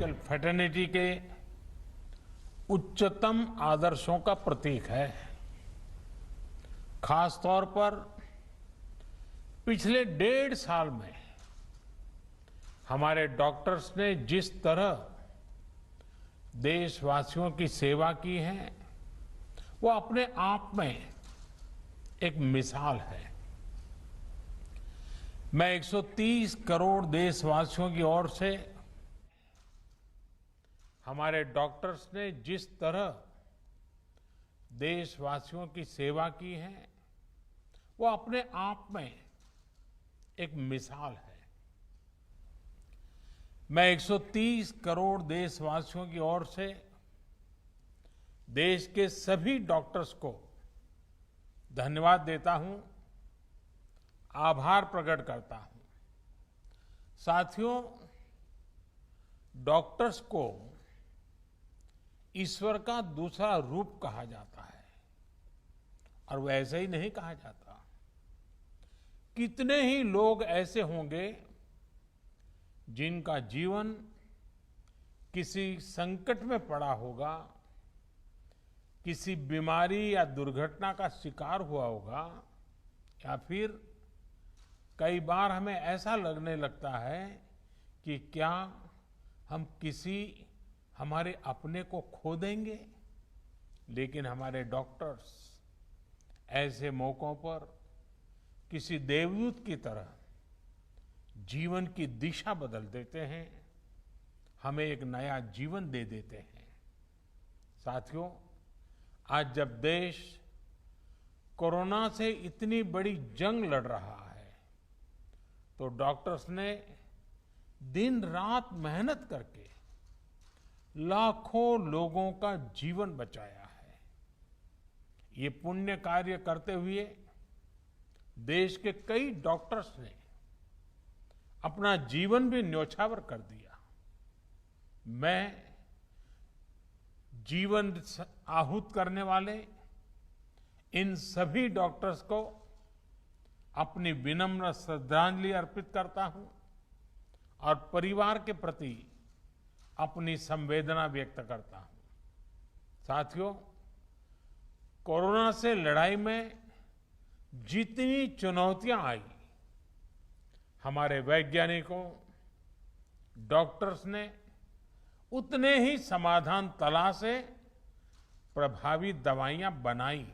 Medical fraternity के उच्चतम आदर्शों का प्रतीक है। खास तौर पर पिछले 1.5 साल में हमारे डॉक्टर्स ने जिस तरह देशवासियों की सेवा की है वो अपने आप में एक मिसाल है। मैं 130 करोड़ देशवासियों की ओर से हमारे डॉक्टर्स ने जिस तरह देशवासियों की सेवा की है वो अपने आप में एक मिसाल है। मैं 130 करोड़ देशवासियों की ओर से देश के सभी डॉक्टर्स को धन्यवाद देता हूं, आभार प्रकट करता हूं। साथियों, डॉक्टर्स को ईश्वर का दूसरा रूप कहा जाता है और वैसे ही नहीं कहा जाता। कितने ही लोग ऐसे होंगे जिनका जीवन किसी संकट में पड़ा होगा, किसी बीमारी या दुर्घटना का शिकार हुआ होगा, या फिर कई बार हमें ऐसा लगने लगता है कि क्या हम किसी हमारे अपने को खो देंगे। लेकिन हमारे डॉक्टर्स ऐसे मौकों पर किसी देवदूत की तरह जीवन की दिशा बदल देते हैं, हमें एक नया जीवन दे देते हैं। साथियों, आज जब देश कोरोना से इतनी बड़ी जंग लड़ रहा है तो डॉक्टर्स ने दिन रात मेहनत करके लाखों लोगों का जीवन बचाया है। ये पुण्य कार्य करते हुए देश के कई डॉक्टर्स ने अपना जीवन भी न्यौछावर कर दिया। मैं जीवन आहूत करने वाले इन सभी डॉक्टर्स को अपनी विनम्र श्रद्धांजलि अर्पित करता हूं और परिवार के प्रति अपनी संवेदना व्यक्त करता हूं। साथियों, कोरोना से लड़ाई में जितनी चुनौतियां आई, हमारे वैज्ञानिकों, डॉक्टर्स ने उतने ही समाधान तलाशे, प्रभावी दवाइयां बनाई।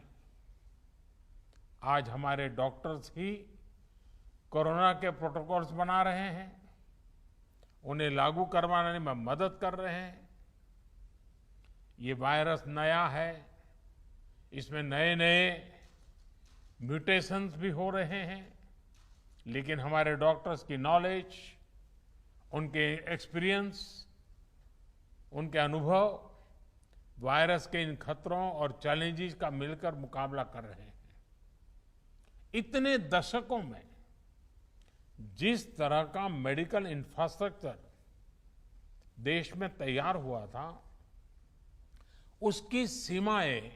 आज हमारे डॉक्टर्स ही कोरोना के प्रोटोकॉल्स बना रहे हैं, उन्हें लागू करवाने में मदद कर रहे हैं। ये वायरस नया है, इसमें नए नए म्यूटेशंस भी हो रहे हैं, लेकिन हमारे डॉक्टर्स की नॉलेज, उनके एक्सपीरियंस, उनके अनुभव वायरस के इन खतरों और चैलेंजेस का मिलकर मुकाबला कर रहे हैं। इतने दशकों में जिस तरह का मेडिकल इंफ्रास्ट्रक्चर देश में तैयार हुआ था, उसकी सीमाएं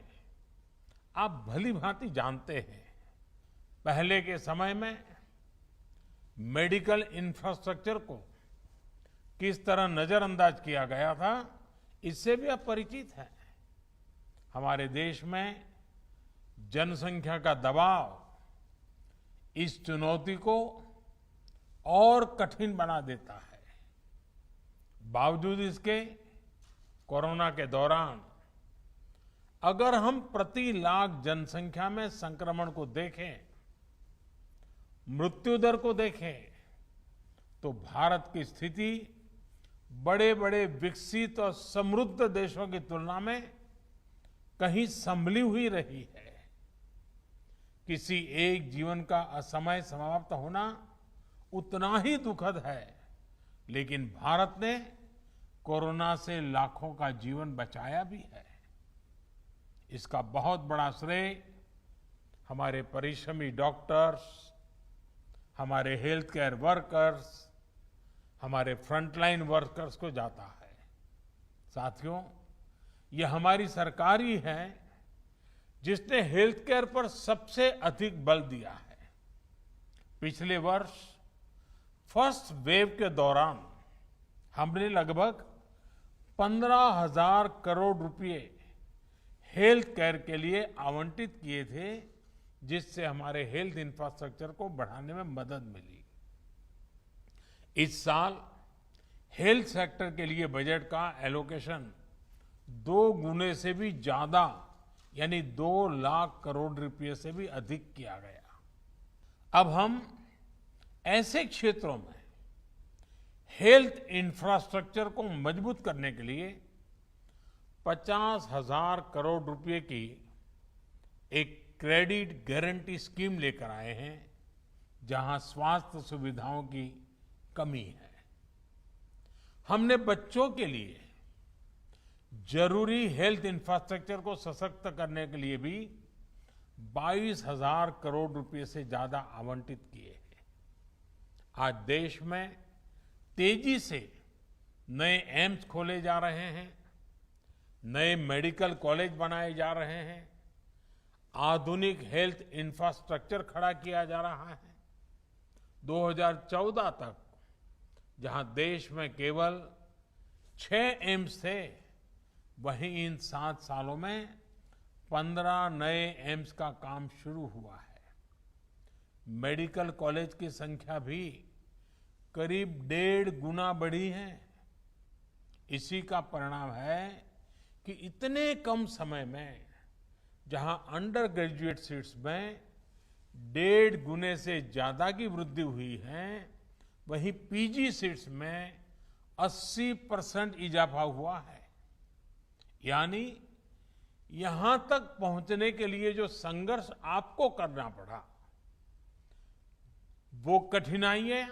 आप भली भांति जानते हैं। पहले के समय में मेडिकल इंफ्रास्ट्रक्चर को किस तरह नजरअंदाज किया गया था, इससे भी आप परिचित हैं। हमारे देश में जनसंख्या का दबाव इस चुनौती को और कठिन बना देता है। बावजूद इसके कोरोना के दौरान अगर हम प्रति लाख जनसंख्या में संक्रमण को देखें, मृत्यु दर को देखें, तो भारत की स्थिति बड़े बड़े विकसित और समृद्ध देशों की तुलना में कहीं संभली हुई रही है। किसी एक जीवन का असमय समाप्त होना उतना ही दुखद है, लेकिन भारत ने कोरोना से लाखों का जीवन बचाया भी है। इसका बहुत बड़ा श्रेय हमारे परिश्रमी डॉक्टर्स, हमारे हेल्थ केयर वर्कर्स, हमारे फ्रंटलाइन वर्कर्स को जाता है। साथियों, ये हमारी सरकार ही है जिसने हेल्थ केयर पर सबसे अधिक बल दिया है। पिछले वर्ष फर्स्ट वेव के दौरान हमने लगभग 15,000 करोड़ रुपए हेल्थ केयर के लिए आवंटित किए थे, जिससे हमारे हेल्थ इंफ्रास्ट्रक्चर को बढ़ाने में मदद मिली। इस साल हेल्थ सेक्टर के लिए बजट का एलोकेशन 2 गुने से भी ज्यादा यानी 2 लाख करोड़ रुपए से भी अधिक किया गया। अब हम ऐसे क्षेत्रों में हेल्थ इंफ्रास्ट्रक्चर को मजबूत करने के लिए 50,000 करोड़ रुपए की एक क्रेडिट गारंटी स्कीम लेकर आए हैं, जहां स्वास्थ्य सुविधाओं की कमी है। हमने बच्चों के लिए जरूरी हेल्थ इंफ्रास्ट्रक्चर को सशक्त करने के लिए भी 22,000 करोड़ रुपए से ज्यादा आवंटित किए हैं। आज देश में तेजी से नए एम्स खोले जा रहे हैं, नए मेडिकल कॉलेज बनाए जा रहे हैं, आधुनिक हेल्थ इंफ्रास्ट्रक्चर खड़ा किया जा रहा है। 2014 तक जहां देश में केवल 6 एम्स थे, वहीं इन 7 सालों में 15 नए एम्स का काम शुरू हुआ है। मेडिकल कॉलेज की संख्या भी करीब 1.5 गुना बढ़ी है। इसी का परिणाम है कि इतने कम समय में जहां अंडर ग्रेजुएट सीट्स में 1.5 गुने से ज्यादा की वृद्धि हुई है, वहीं पीजी सीट्स में 80% इजाफा हुआ है। यानी यहां तक पहुंचने के लिए जो संघर्ष आपको करना पड़ा, वो कठिनाइयां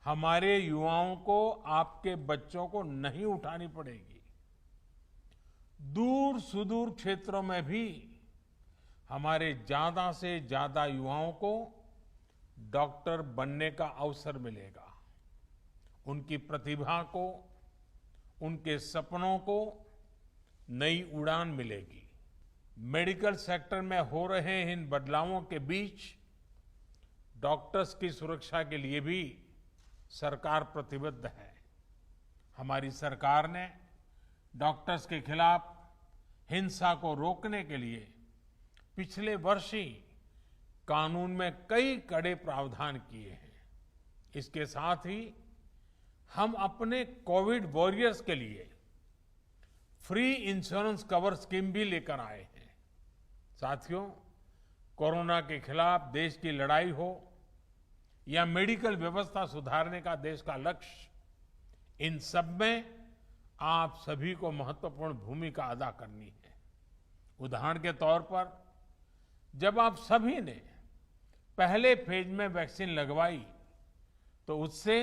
हमारे युवाओं को, आपके बच्चों को नहीं उठानी पड़ेगी। दूर सुदूर क्षेत्रों में भी हमारे ज्यादा से ज्यादा युवाओं को डॉक्टर बनने का अवसर मिलेगा। उनकी प्रतिभा को, उनके सपनों को नई उड़ान मिलेगी। मेडिकल सेक्टर में हो रहे इन बदलावों के बीच डॉक्टर्स की सुरक्षा के लिए भी सरकार प्रतिबद्ध है। हमारी सरकार ने डॉक्टर्स के खिलाफ हिंसा को रोकने के लिए पिछले वर्ष ही कानून में कई कड़े प्रावधान किए हैं। इसके साथ ही हम अपने कोविड वॉरियर्स के लिए फ्री इंश्योरेंस कवर स्कीम भी लेकर आए हैं। साथियों, कोरोना के खिलाफ देश की लड़ाई हो या मेडिकल व्यवस्था सुधारने का देश का लक्ष्य, इन सब में आप सभी को महत्वपूर्ण भूमिका अदा करनी है। उदाहरण के तौर पर, जब आप सभी ने पहले फेज में वैक्सीन लगवाई, तो उससे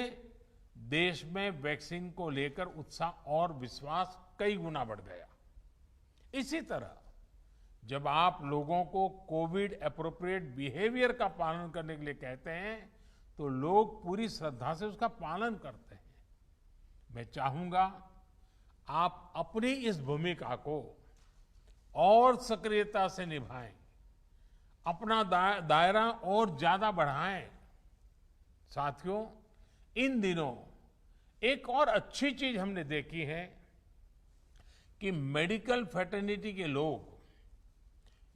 देश में वैक्सीन को लेकर उत्साह और विश्वास कई गुना बढ़ गया। इसी तरह जब आप लोगों को कोविड एप्रोप्रिएट बिहेवियर का पालन करने के लिए कहते हैं, तो लोग पूरी श्रद्धा से उसका पालन करते हैं। मैं चाहूंगा आप अपनी इस भूमिका को और सक्रियता से निभाएं, अपना दायरा और ज्यादा बढ़ाएं। साथियों, इन दिनों एक और अच्छी चीज हमने देखी है कि मेडिकल फ्रेटर्निटी के लोग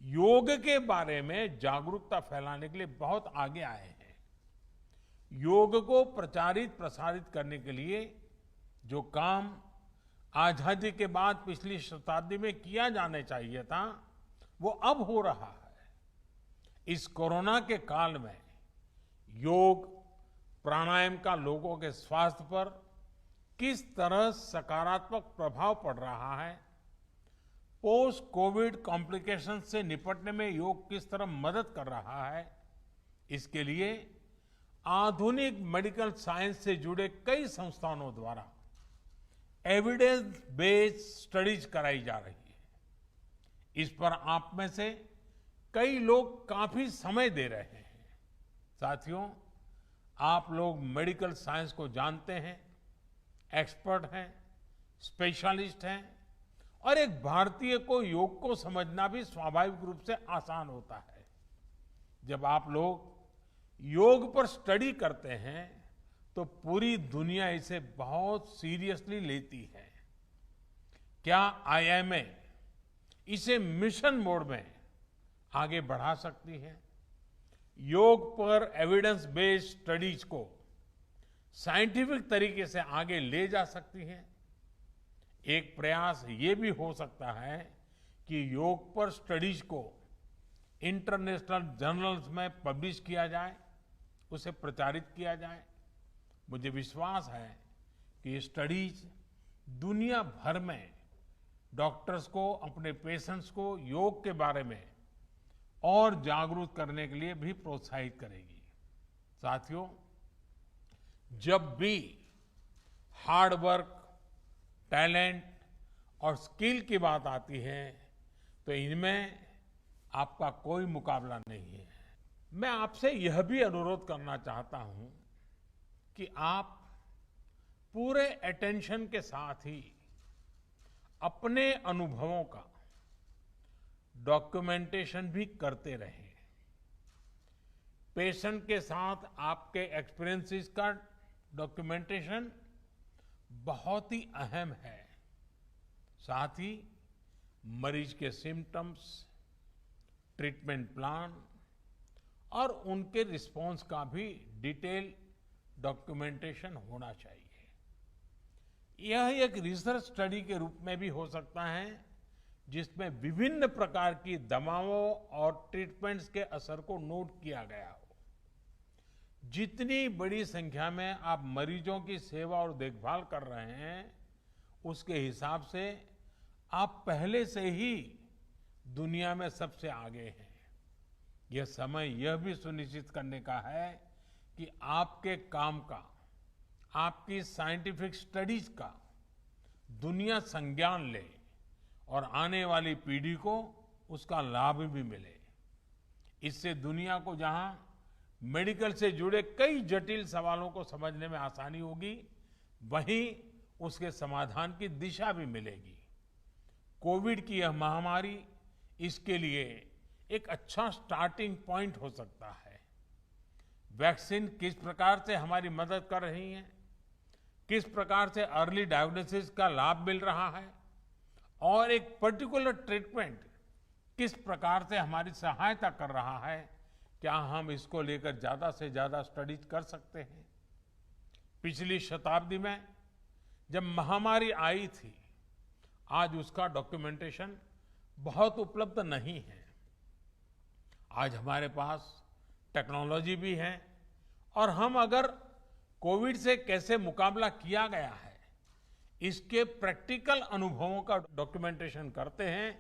योग के बारे में जागरूकता फैलाने के लिए बहुत आगे आए हैं। योग को प्रचारित प्रसारित करने के लिए जो काम आजादी के बाद पिछली शताब्दी में किया जाना चाहिए था, वो अब हो रहा है। इस कोरोना के काल में योग प्राणायाम का लोगों के स्वास्थ्य पर किस तरह सकारात्मक प्रभाव पड़ रहा है, पोस्ट कोविड कॉम्प्लिकेशन से निपटने में योग किस तरह मदद कर रहा है, इसके लिए आधुनिक मेडिकल साइंस से जुड़े कई संस्थानों द्वारा एविडेंस बेस्ड स्टडीज कराई जा रही है। इस पर आप में से कई लोग काफी समय दे रहे हैं। साथियों, आप लोग मेडिकल साइंस को जानते हैं, एक्सपर्ट हैं, स्पेशलिस्ट हैं, और एक भारतीय को योग को समझना भी स्वाभाविक रूप से आसान होता है। जब आप लोग योग पर स्टडी करते हैं, तो पूरी दुनिया इसे बहुत सीरियसली लेती है। क्या आईएमए इसे मिशन मोड में आगे बढ़ा सकती है? योग पर एविडेंस बेस्ड स्टडीज को साइंटिफिक तरीके से आगे ले जा सकती है? एक प्रयास ये भी हो सकता है कि योग पर स्टडीज को इंटरनेशनल जर्नल्स में पब्लिश किया जाए, उसे प्रचारित किया जाए। मुझे विश्वास है कि ये स्टडीज दुनिया भर में डॉक्टर्स को, अपने पेशेंट्स को योग के बारे में और जागरूक करने के लिए भी प्रोत्साहित करेगी। साथियों, जब भी हार्ड वर्क, टैलेंट और स्किल की बात आती है तो इनमें आपका कोई मुकाबला नहीं है। मैं आपसे यह भी अनुरोध करना चाहता हूं कि आप पूरे अटेंशन के साथ ही अपने अनुभवों का डॉक्यूमेंटेशन भी करते रहें। पेशेंट के साथ आपके एक्सपीरियंसेस का डॉक्यूमेंटेशन बहुत ही अहम है। साथ ही मरीज के सिम्टम्स, ट्रीटमेंट प्लान और उनके रिस्पॉन्स का भी डिटेल डॉक्यूमेंटेशन होना चाहिए। यह एक रिसर्च स्टडी के रूप में भी हो सकता है, जिसमें विभिन्न प्रकार की दवाओं और ट्रीटमेंट्स के असर को नोट किया गया हो। जितनी बड़ी संख्या में आप मरीजों की सेवा और देखभाल कर रहे हैं, उसके हिसाब से आप पहले से ही दुनिया में सबसे आगे हैं। यह समय यह भी सुनिश्चित करने का है कि आपके काम का, आपकी साइंटिफिक स्टडीज का दुनिया संज्ञान ले और आने वाली पीढ़ी को उसका लाभ भी मिले। इससे दुनिया को जहां मेडिकल से जुड़े कई जटिल सवालों को समझने में आसानी होगी, वहीं उसके समाधान की दिशा भी मिलेगी। कोविड की यह महामारी इसके लिए एक अच्छा स्टार्टिंग पॉइंट हो सकता है। वैक्सीन किस प्रकार से हमारी मदद कर रही है, किस प्रकार से अर्ली डायग्नोसिस का लाभ मिल रहा है और एक पर्टिकुलर ट्रीटमेंट किस प्रकार से हमारी सहायता कर रहा है, क्या हम इसको लेकर ज्यादा से ज्यादा स्टडीज कर सकते हैं? पिछली शताब्दी में जब महामारी आई थी, आज उसका डॉक्यूमेंटेशन बहुत उपलब्ध नहीं है। आज हमारे पास टेक्नोलॉजी भी है और हम अगर कोविड से कैसे मुकाबला किया गया है, इसके प्रैक्टिकल अनुभवों का डॉक्यूमेंटेशन करते हैं,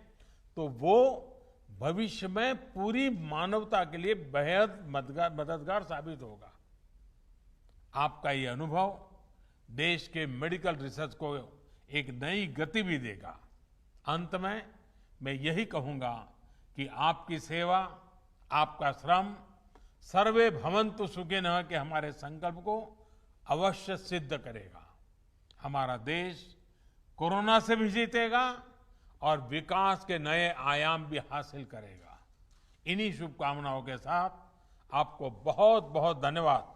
तो वो भविष्य में पूरी मानवता के लिए बेहद मददगार साबित होगा। आपका ये अनुभव देश के मेडिकल रिसर्च को एक नई गति भी देगा। अंत में मैं यही कहूंगा कि आपकी सेवा, आपका श्रम सर्वे भवन्तु सुखिनः के हमारे संकल्प को अवश्य सिद्ध करेगा। हमारा देश कोरोना से भी जीतेगा और विकास के नए आयाम भी हासिल करेगा। इन्हीं शुभकामनाओं के साथ आपको बहुत बहुत धन्यवाद।